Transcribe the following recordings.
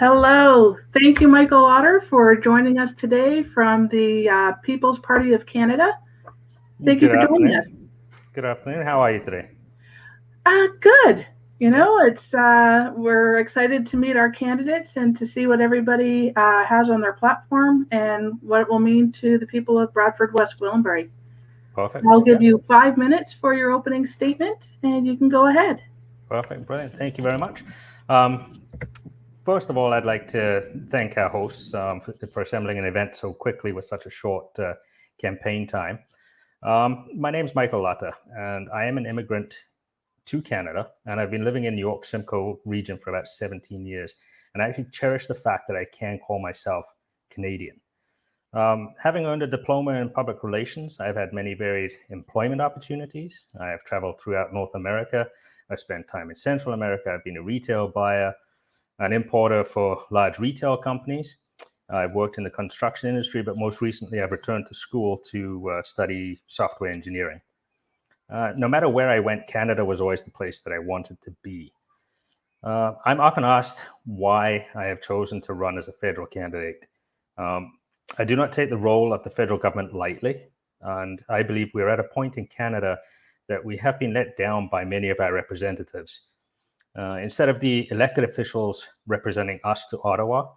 Hello. Thank you, Michael Otter, for joining us today from the People's Party of Canada. Thank you Good for joining us. afternoon. Good afternoon. How are you today? Good. Yeah. It's we're excited to meet our candidates and to see what everybody has on their platform and what it will mean to the people of Bradford West Gwillimbury. Perfect. I'll Yeah. give you 5 minutes for your opening statement, and you can go ahead. Perfect. Brilliant. Thank you very much. Um, First of all, I'd like to thank our hosts for assembling an event so quickly with such a short campaign time. My name is Michael Latta, and I am an immigrant to Canada, and I've been living in New York Simcoe region for about 17 years. And I actually cherish the fact that I can call myself Canadian. Having earned a diploma in public relations, I've had many varied employment opportunities. I have traveled throughout North America. I've spent time in Central America. I've been a retail buyer, an importer for large retail companies. I've worked in the construction industry, but most recently I've returned to school to study software engineering. No matter where I went, Canada was always the place that I wanted to be. I'm often asked why I have chosen to run as a federal candidate. Um, I do not take the role of the federal government lightly, and I believe we're at a point in Canada that we have been let down by many of our representatives. Instead of the elected officials representing us to Ottawa,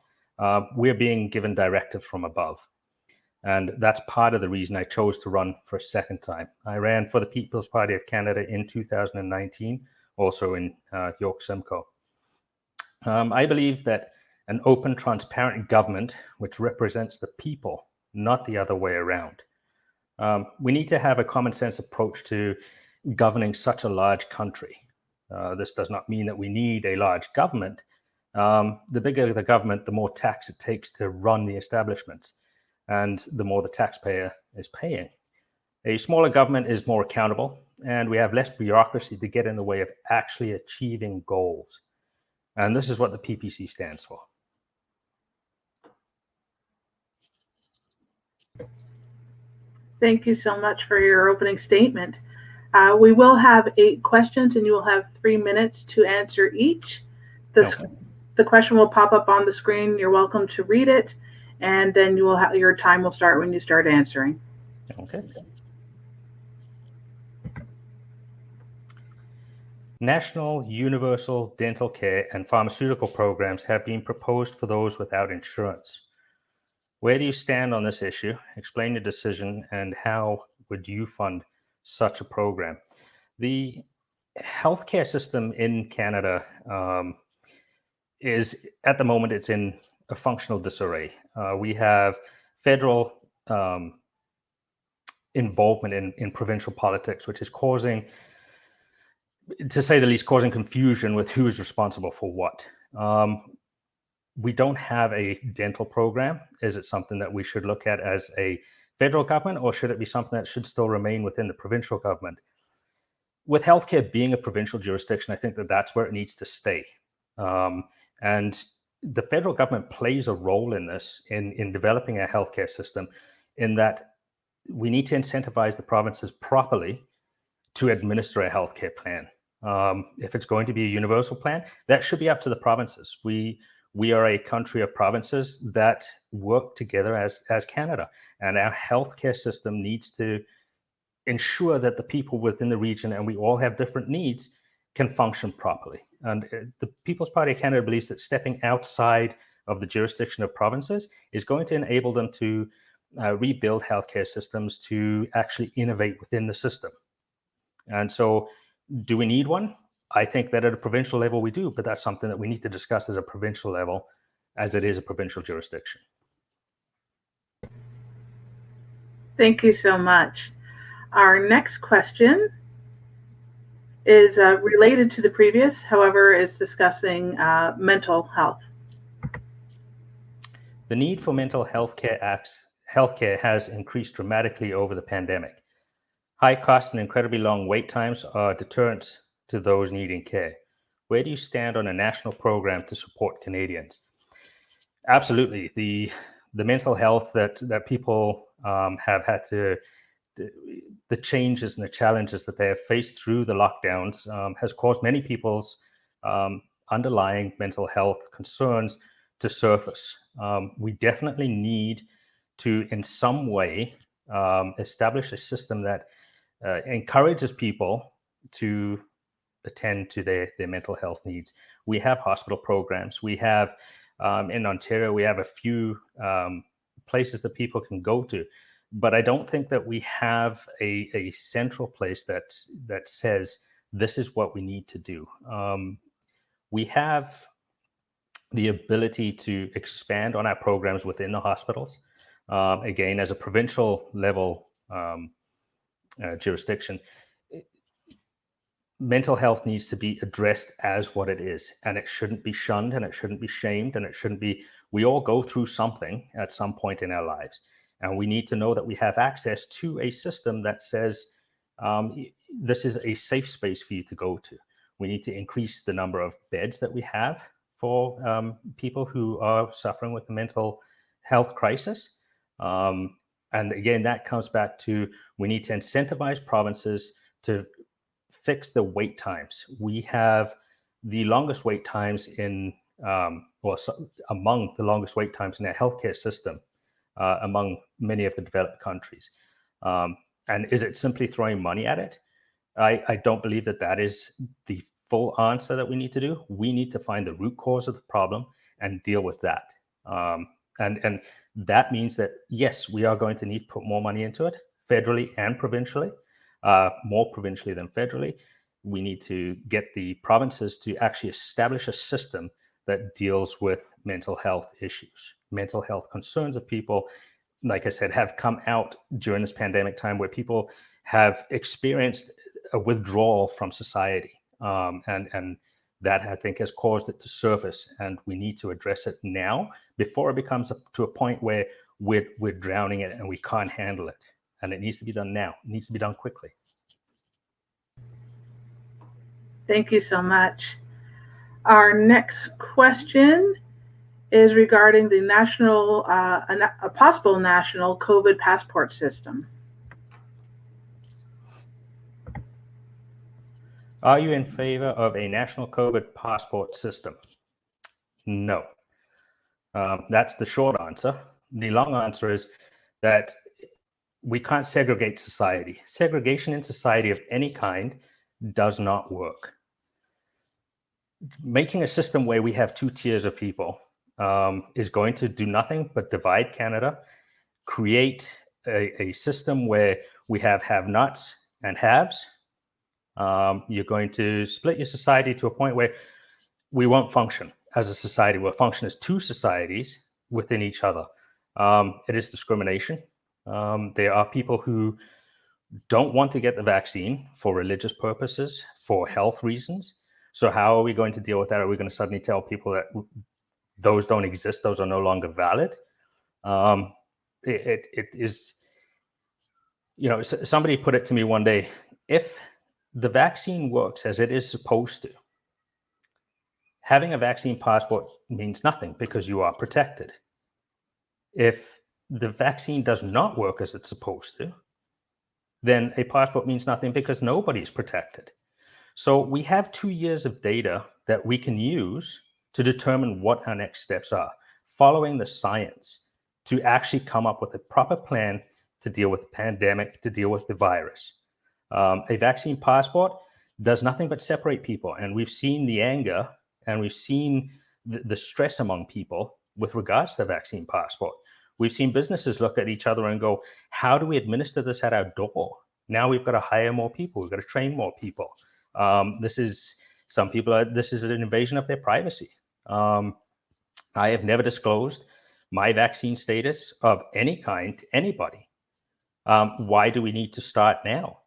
we're being given directives from above. And that's part of the reason I chose to run for a second time. I ran for the People's Party of Canada in 2019, also in York Simcoe. I believe that an open, transparent government which represents the people, not the other way around. We need to have a common sense approach to governing such a large country. This does not mean that we need a large government. The bigger the government, the more tax it takes to run the establishments, and the more the taxpayer is paying. A smaller government is more accountable, and we have less bureaucracy to get in the way of actually achieving goals. And this is what the PPC stands for. Thank you so much for your opening statement. We will have 8 questions, and you will have 3 minutes to answer each. The, Okay. the question will pop up on the screen. You're welcome to read it, and then you will have your time will start when you start answering. Okay. National universal dental care and pharmaceutical programs have been proposed for those without insurance. Where do you stand on this issue? Explain your decision and how would you fund such a program? The healthcare system in Canada is, at the moment, it's in a functional disarray. We have federal involvement in provincial politics, which is causing, to say the least, causing confusion with who is responsible for what. We don't have a dental program. Is it something that we should look at as a federal government, or should it be something that should still remain within the provincial government? With healthcare being a provincial jurisdiction, I think that that's where it needs to stay. And the federal government plays a role in this, in developing a healthcare system, in that we need to incentivize the provinces properly to administer a healthcare plan. If it's going to be a universal plan, that should be up to the provinces. We are a country of provinces that work together as Canada, and our healthcare system needs to ensure that the people within the region, and we all have different needs, can function properly. And the People's Party of Canada believes that stepping outside of the jurisdiction of provinces is going to enable them to rebuild healthcare systems to actually innovate within the system. And so, do we need one? I think that at a provincial level we do, but that's something that we need to discuss as a provincial level, as it is a provincial jurisdiction. Thank you so much. Our next question is related to the previous, however, is discussing mental health. The need for mental health healthcare has increased dramatically over the pandemic. High costs and incredibly long wait times are deterrents to those needing care. Where do you stand on a national program to support Canadians? Absolutely. The mental health that people have had to, the changes and the challenges that they have faced through the lockdowns has caused many people's underlying mental health concerns to surface. We definitely need to, in some way, establish a system that encourages people to attend to their mental health needs. We have hospital programs. We have, in Ontario, we have a few places that people can go to. But I don't think that we have a central place that says this is what we need to do. We have the ability to expand on our programs within the hospitals. Again, as a provincial level jurisdiction, mental health needs to be addressed as what it is, and it shouldn't be shunned, and it shouldn't be shamed, and it shouldn't be. We all go through something at some point in our lives, and we need to know that we have access to a system that says this is a safe space for you to go to. We need to increase the number of beds that we have for people who are suffering with the mental health crisis. And again, that comes back to we need to incentivize provinces to fix the wait times. We have the longest wait times in, among the longest wait times in our healthcare system, among many of the developed countries. And is it simply throwing money at it? I don't believe that that is the full answer that we need to do. We need to find the root cause of the problem and deal with that. And that means that, yes, we are going to need to put more money into it, federally and provincially, more provincially than federally. We need to get the provinces to actually establish a system that deals with mental health issues, mental health concerns of people, like I said, have come out during this pandemic time where people have experienced a withdrawal from society. And that, I think, has caused it to surface, and we need to address it now before it becomes to a point where we're drowning it and we can't handle it. And it needs to be done now. It needs to be done quickly. Thank you so much. Our next question is regarding the a possible national COVID passport system. Are you in favor of a national COVID passport system? No. That's the short answer. The long answer is that we can't segregate society. Segregation in society of any kind does not work. Making a system where we have two tiers of people is going to do nothing but divide Canada, create a system where we have nots and haves. You're going to split your society to a point where we won't function as a society. We'll function as two societies within each other. It is discrimination. There are people who don't want to get the vaccine for religious purposes, for health reasons. So how are we going to deal with that? Are we going to suddenly tell people that those don't exist, those are no longer valid? It is, somebody put it to me one day, if the vaccine works as it is supposed to, having a vaccine passport means nothing because you are protected. If the vaccine does not work as it's supposed to, then a passport means nothing because nobody's protected. So we have 2 years of data that we can use to determine what our next steps are, following the science to actually come up with a proper plan to deal with the pandemic, to deal with the virus. A vaccine passport does nothing but separate people. And we've seen the anger and we've seen the stress among people with regards to the vaccine passport. We've seen businesses look at each other and go, how do we administer this at our door? Now we've got to hire more people. We've got to train more people. This is an invasion of their privacy. I have never disclosed my vaccine status of any kind to anybody. Why do we need to start now?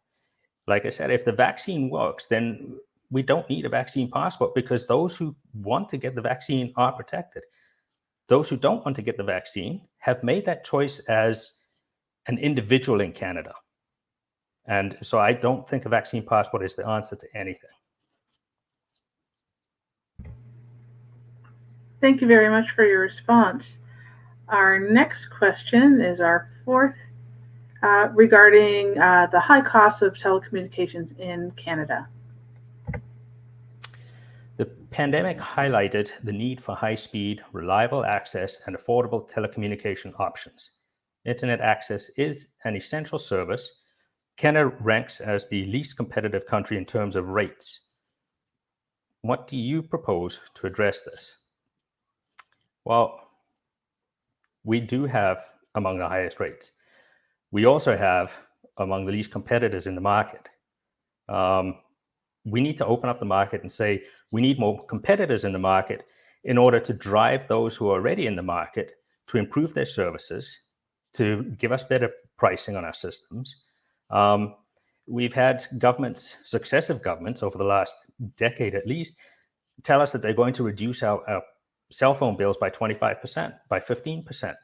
Like I said, if the vaccine works, then we don't need a vaccine passport because those who want to get the vaccine are protected. Those who don't want to get the vaccine have made that choice as an individual in Canada. And so I don't think a vaccine passport is the answer to anything. Thank you very much for your response. Our next question is our fourth regarding the high cost of telecommunications in Canada. pandemic highlighted the need for high-speed, reliable access and affordable telecommunication options. Internet access is an essential service. Canada ranks as the least competitive country in terms of rates. What do you propose to address this? Well, we do have among the highest rates. We also have among the least competitors in the market. We need to open up the market and say we need more competitors in the market in order to drive those who are already in the market to improve their services, to give us better pricing on our systems. We've had governments, successive governments over the last decade at least, tell us that they're going to reduce our cell phone bills by 25%, by 15%.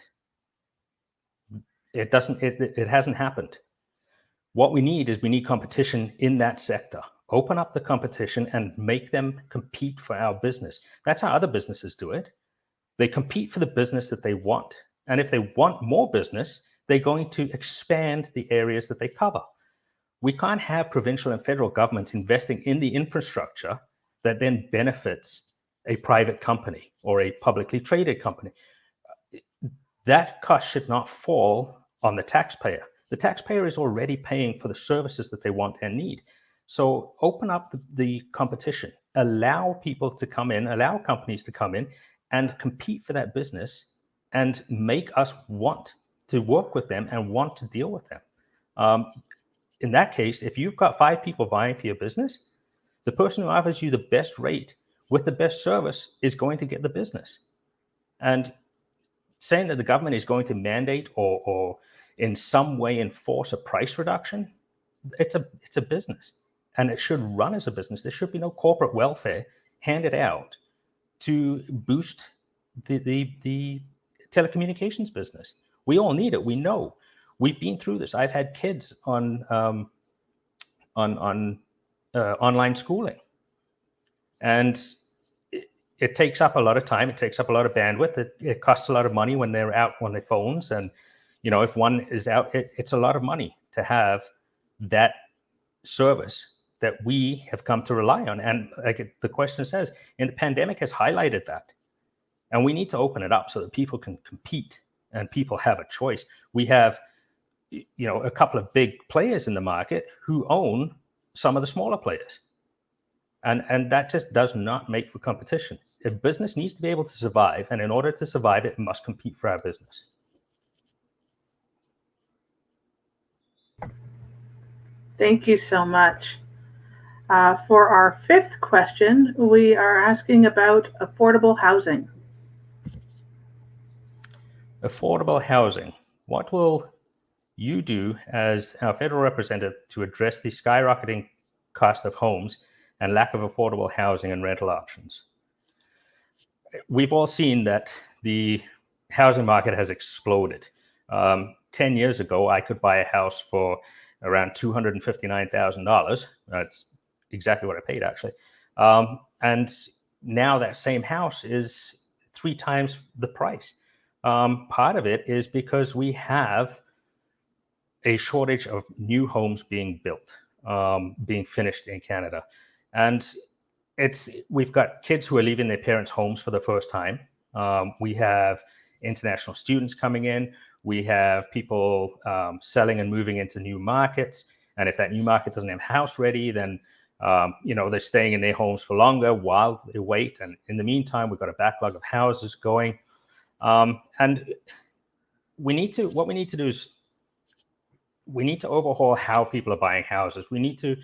It hasn't happened. What we need competition in that sector. Open up the competition and make them compete for our business. That's how other businesses do it. They compete for the business that they want. And if they want more business, they're going to expand the areas that they cover. We can't have provincial and federal governments investing in the infrastructure that then benefits a private company or a publicly traded company. That cost should not fall on the taxpayer. The taxpayer is already paying for the services that they want and need. So open up the competition, allow people to come in, allow companies to come in and compete for that business and make us want to work with them and want to deal with them. In that case, if you've got 5 people vying for your business, the person who offers you the best rate with the best service is going to get the business. And saying that the government is going to mandate or in some way enforce a price reduction, it's a business and it should run as a business. There should be no corporate welfare handed out to boost the telecommunications business. We all need it. We know. We've been through this. I've had kids on online schooling, and it takes up a lot of time. It takes up a lot of bandwidth. It costs a lot of money when they're out on their phones, and if one is out, it's a lot of money to have that service that we have come to rely on. And like the question says, and the pandemic has highlighted that. And we need to open it up so that people can compete and people have a choice. We have, a couple of big players in the market who own some of the smaller players. And that just does not make for competition. A business needs to be able to survive. And in order to survive, it must compete for our business. Thank you so much. For our 5th question, we are asking about affordable housing. Affordable housing. What will you do as our federal representative to address the skyrocketing cost of homes and lack of affordable housing and rental options? We've all seen that the housing market has exploded. 10 years ago, I could buy a house for around $259,000. That's exactly what I paid, actually. And now that same house is 3 times the price. Part of it is because we have a shortage of new homes being built, being finished in Canada. And we've got kids who are leaving their parents' homes for the first time. We have international students coming in. We have people selling and moving into new markets. And if that new market doesn't have a house ready, then they're staying in their homes for longer while they wait. And in the meantime, we've got a backlog of houses going. And what we need to do is we need to overhaul how people are buying houses. We need to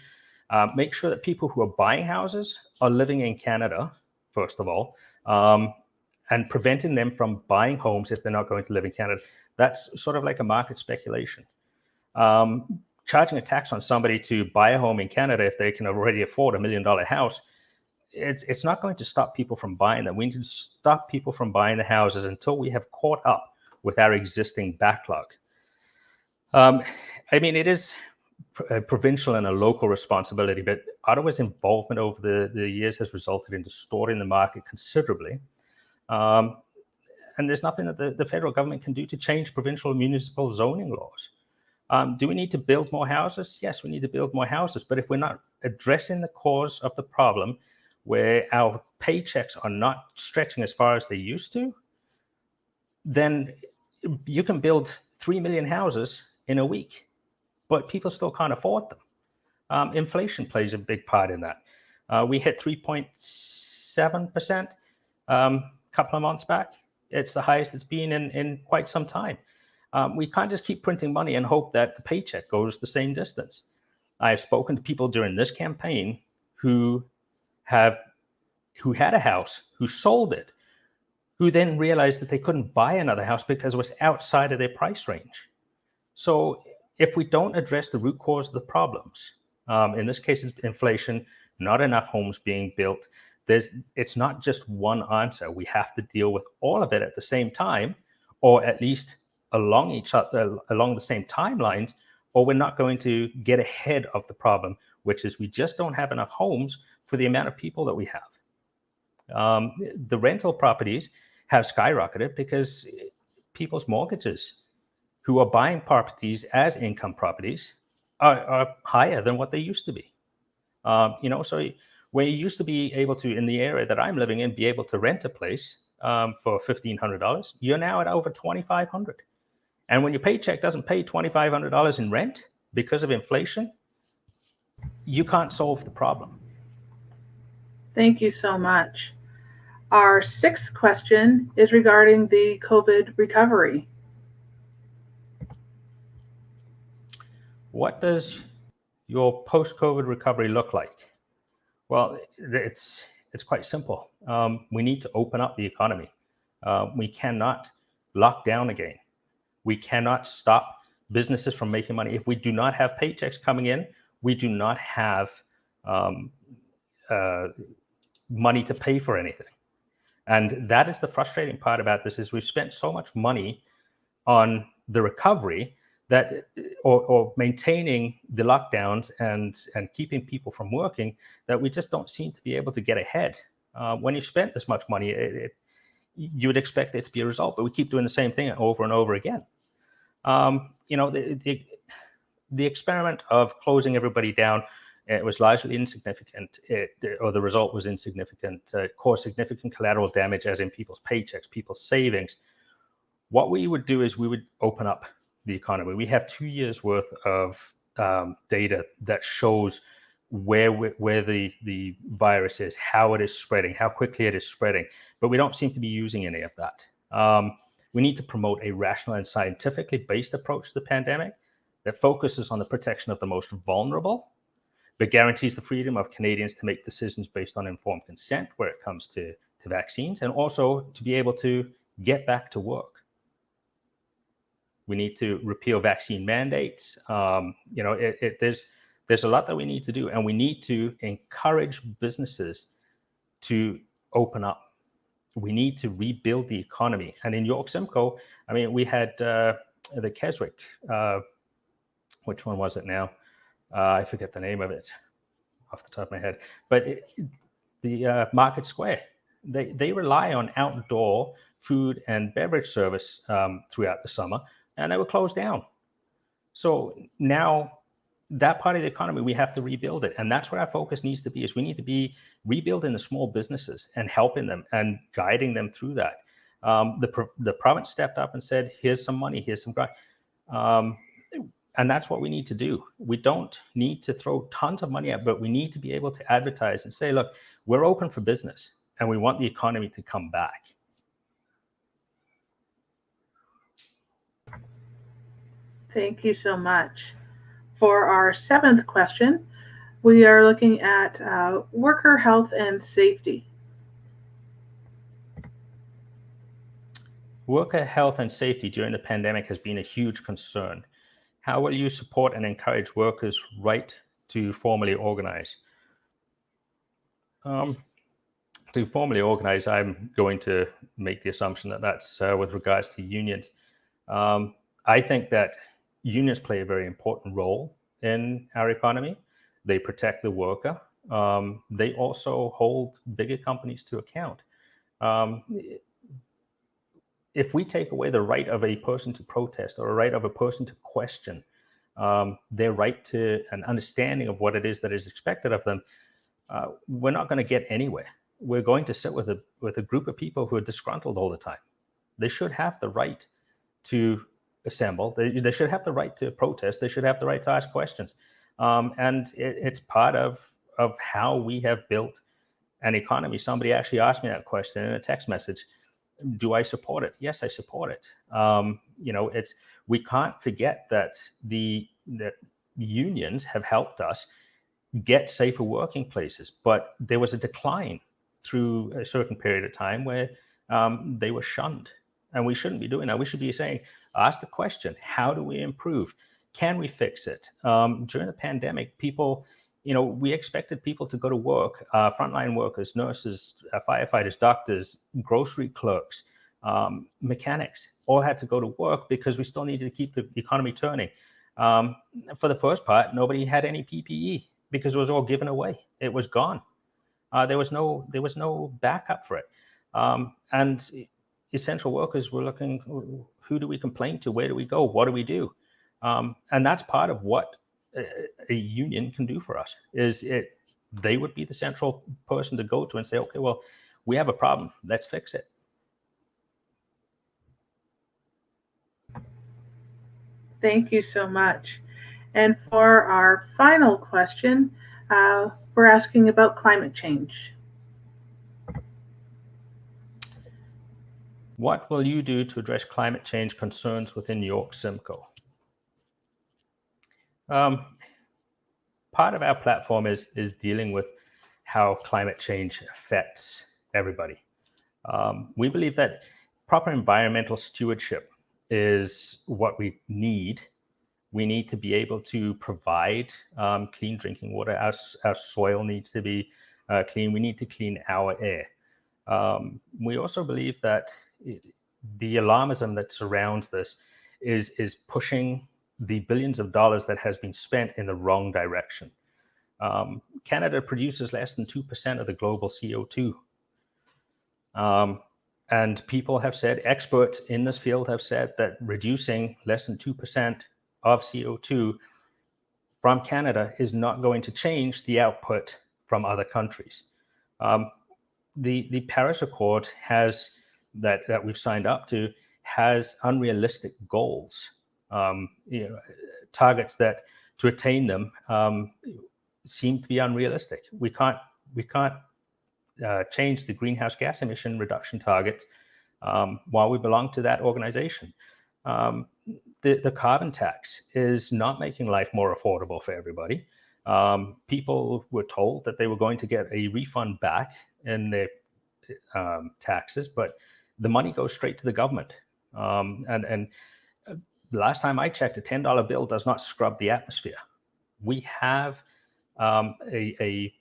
make sure that people who are buying houses are living in Canada, first of all, and preventing them from buying homes if they're not going to live in Canada. That's sort of like a market speculation. Charging a tax on somebody to buy a home in Canada if they can already afford $1 million house, it's not going to stop people from buying them. We need to stop people from buying the houses until we have caught up with our existing backlog. It is a provincial and a local responsibility, but Ottawa's involvement over the years has resulted in distorting the market considerably. And there's nothing that the federal government can do to change provincial and municipal zoning laws. Do we need to build more houses? Yes, we need to build more houses. But if we're not addressing the cause of the problem, where our paychecks are not stretching as far as they used to, then you can build 3 million houses in a week, but people still can't afford them. Inflation plays a big part in that. We hit 3.7% a couple of months back. It's the highest it's been in quite some time. We can't just keep printing money and hope that the paycheck goes the same distance. I've spoken to people during this campaign who had a house, who sold it, who then realized that they couldn't buy another house because it was outside of their price range. So if we don't address the root cause of the problems, in this case, it's inflation, not enough homes being built. It's not just one answer. We have to deal with all of it at the same time, or at least along the same timelines, or we're not going to get ahead of the problem, which is we just don't have enough homes for the amount of people that we have. The rental properties have skyrocketed because people's mortgages who are buying properties as income properties are higher than what they used to be. So where you used to be able to, in the area that I'm living in, be able to rent a place for $1,500, you're now at over $2,500. And when your paycheck doesn't pay $2,500 in rent because of inflation, you can't solve the problem. Thank you so much. Our sixth question is regarding the COVID recovery. What does your post-COVID recovery look like? Well, it's quite simple. We need to open up the economy. We cannot lock down again. We cannot stop businesses from making money. If we do not have paychecks coming in, we do not have money to pay for anything. And that is the frustrating part about this, is we've spent so much money on the recovery that, or maintaining the lockdowns and keeping people from working, that we just don't seem to be able to get ahead. When you spent this much money, you would expect it to be a result, but we keep doing the same thing over and over again. The experiment of closing everybody down, it was largely insignificant, or the result was insignificant, caused significant collateral damage, as in people's paychecks, people's savings. What we would do is we would open up the economy. We have 2 years worth of data that shows where the virus is, how it is spreading, how quickly it is spreading, but we don't seem to be using any of that. We need to promote a rational and scientifically based approach to the pandemic that focuses on the protection of the most vulnerable, but guarantees the freedom of Canadians to make decisions based on informed consent where it comes to vaccines, and also to be able to get back to work. We need to repeal vaccine mandates. There's a lot that we need to do, and we need to encourage businesses to open up. We need to rebuild the economy. And in York Simcoe, I mean, we had the Keswick, which one was it now? I forget the name of it off the top of my head. But the Market Square, they rely on outdoor food and beverage service throughout the summer, and they were closed down. So now that part of the economy, we have to rebuild it. And that's where our focus needs to be, is we need to be rebuilding the small businesses and helping them and guiding them through that. The province stepped up and said, here's some money, here's some grant. And that's what we need to do. We don't need to throw tons of money at, but we need to be able to advertise and say, look, we're open for business and we want the economy to come back. Thank you so much. For our seventh question, we are looking at worker health and safety. Worker health and safety during the pandemic has been a huge concern. How will you support and encourage workers' right to formally organize? To formally organize, I'm going to make the assumption that that's with regards to unions. I think that unions play a very important role in our economy. They protect the worker. They also hold bigger companies to account. If we take away the right of a person to protest, or a right of a person to question their right to an understanding of what it is that is expected of them, we're not going to get anywhere. We're going to sit with a group of people who are disgruntled all the time. They should have the right to assemble. They should have the right to protest. They should have the right to ask questions. And it's part of how we have built an economy. Somebody actually asked me that question in a text message. Do I support it? Yes, I support it. It's we can't forget that that unions have helped us get safer working places, but there was a decline through a certain period of time where they were shunned, and we shouldn't be doing that. We should be saying, ask the question: how do we improve? Can we fix it? During the pandemic, people, we expected people to go to work, frontline workers, nurses, firefighters, doctors, grocery clerks, mechanics, all had to go to work because we still needed to keep the economy turning. Um, for the first part, nobody had any PPE because it was all given away. It was gone. There was no backup for it. And essential workers were looking, who do we complain to? Where do we go? What do we do? And that's part of what a union can do for us. They would be the central person to go to and say, okay, well, we have a problem. Let's fix it. Thank you so much. And for our final question, we're asking about climate change. What will you do to address climate change concerns within York Simcoe? Part of our platform is dealing with how climate change affects everybody. We believe that proper environmental stewardship is what we need. We need to be able to provide clean drinking water. Our soil needs to be clean. We need to clean our air. We also believe that the alarmism that surrounds this is pushing the billions of dollars that has been spent in the wrong direction. Canada produces less than 2% of the global CO2. And people have said, experts in this field have said that reducing less than 2% of CO2 from Canada is not going to change the output from other countries. The Paris Accord that we've signed up to has unrealistic goals, targets that to attain them seem to be unrealistic. We can't change the greenhouse gas emission reduction targets while we belong to that organization. The carbon tax is not making life more affordable for everybody. People were told that they were going to get a refund back in their taxes, but the money goes straight to the government. And the last time I checked, a $10 bill does not scrub the atmosphere. We have a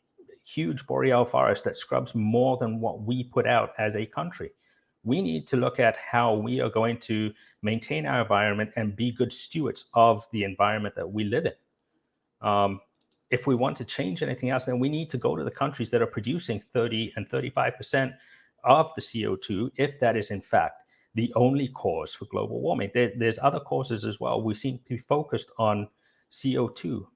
huge boreal forest that scrubs more than what we put out as a country. We need to look at how we are going to maintain our environment and be good stewards of the environment that we live in. If we want to change anything else, then we need to go to the countries that are producing 30 and 35% of the CO2, if that is in fact the only cause for global warming. There's other causes as well. We seem to be focused on CO2.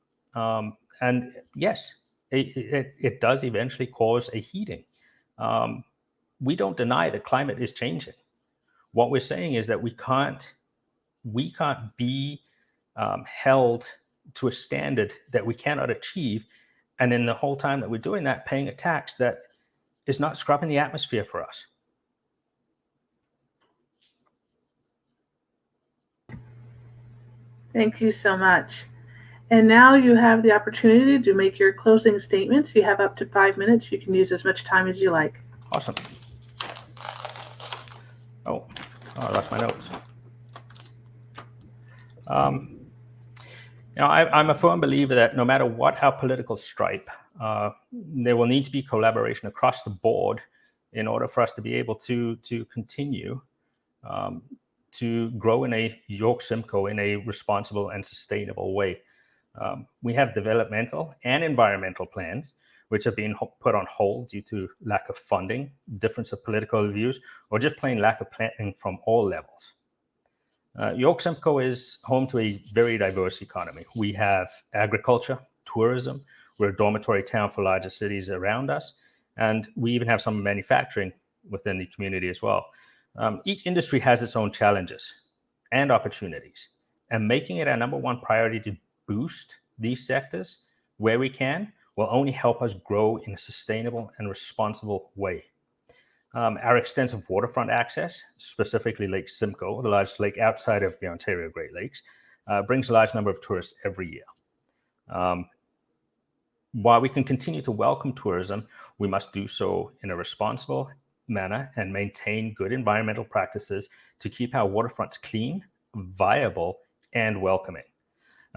And yes, it does eventually cause a heating. We don't deny that climate is changing. What we're saying is that we can't be held to a standard that we cannot achieve, and in the whole time that we're doing that, paying a tax that is not scrubbing the atmosphere for us. Thank you so much. And now you have the opportunity to make your closing statements. You have up to 5 minutes. You can use as much time as you like. Awesome. Oh, I lost my notes. I'm a firm believer that no matter what our political stripe, there will need to be collaboration across the board in order for us to be able to continue to grow in a York Simcoe in a responsible and sustainable way. We have developmental and environmental plans which have been put on hold due to lack of funding, difference of political views, or just plain lack of planning from all levels. York Simcoe is home to a very diverse economy. We have agriculture, tourism, We're a dormitory town for larger cities around us, and we even have some manufacturing within the community as well. Each industry has its own challenges and opportunities, and making it our number one priority to boost these sectors where we can will only help us grow in a sustainable and responsible way. Our extensive waterfront access, specifically Lake Simcoe, the largest lake outside of the Ontario Great Lakes, brings a large number of tourists every year. While we can continue to welcome tourism, we must do so in a responsible manner and maintain good environmental practices to keep our waterfronts clean, viable, and welcoming.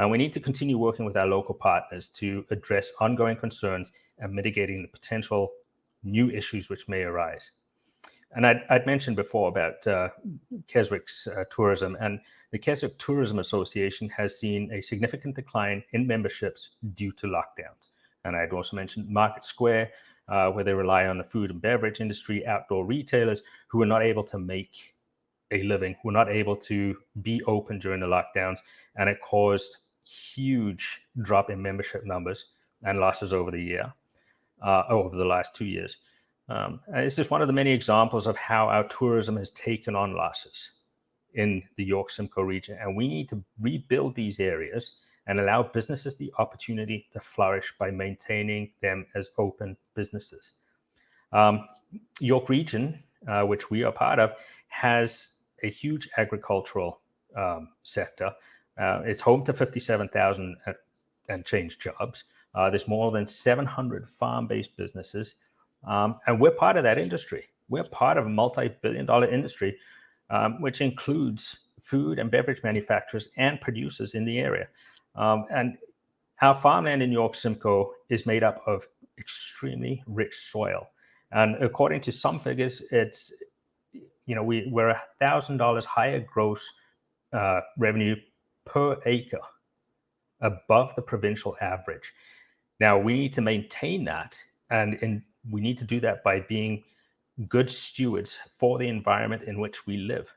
We need to continue working with our local partners to address ongoing concerns and mitigating the potential new issues which may arise. And I'd mentioned before about Keswick's tourism, and the Keswick Tourism Association has seen a significant decline in memberships due to lockdowns. And I'd also mentioned Market Square, where they rely on the food and beverage industry, outdoor retailers who were not able to make a living, were not able to be open during the lockdowns, and it caused huge drop in membership numbers and losses over the last 2 years. And it's just one of the many examples of how our tourism has taken on losses in the York Simcoe region. And we need to rebuild these areas and allow businesses the opportunity to flourish by maintaining them as open businesses. York region, which we are part of, has a huge agricultural sector. It's home to 57,000 and change jobs. There's more than 700 farm-based businesses. And we're part of that industry. We're part of a multi-billion-dollar industry, which includes food and beverage manufacturers and producers in the area. And our farmland in York Simcoe is made up of extremely rich soil. And according to some figures, it's, we're $1,000 higher gross revenue per acre above the provincial average. Now, we need to maintain that, and we need to do that by being good stewards for the environment in which we live.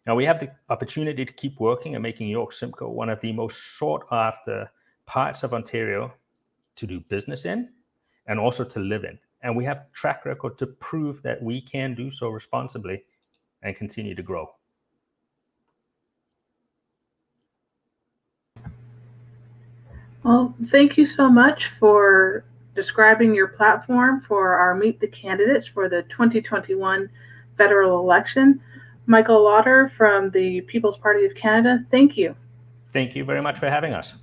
Now, we have the opportunity to keep working and making York Simcoe one of the most sought after parts of Ontario to do business in and also to live in. And we have track record to prove that we can do so responsibly and continue to grow. Well, thank you so much for describing your platform for our Meet the Candidates for the 2021 federal election. Michael Lauder from the People's Party of Canada, thank you. Thank you very much for having us.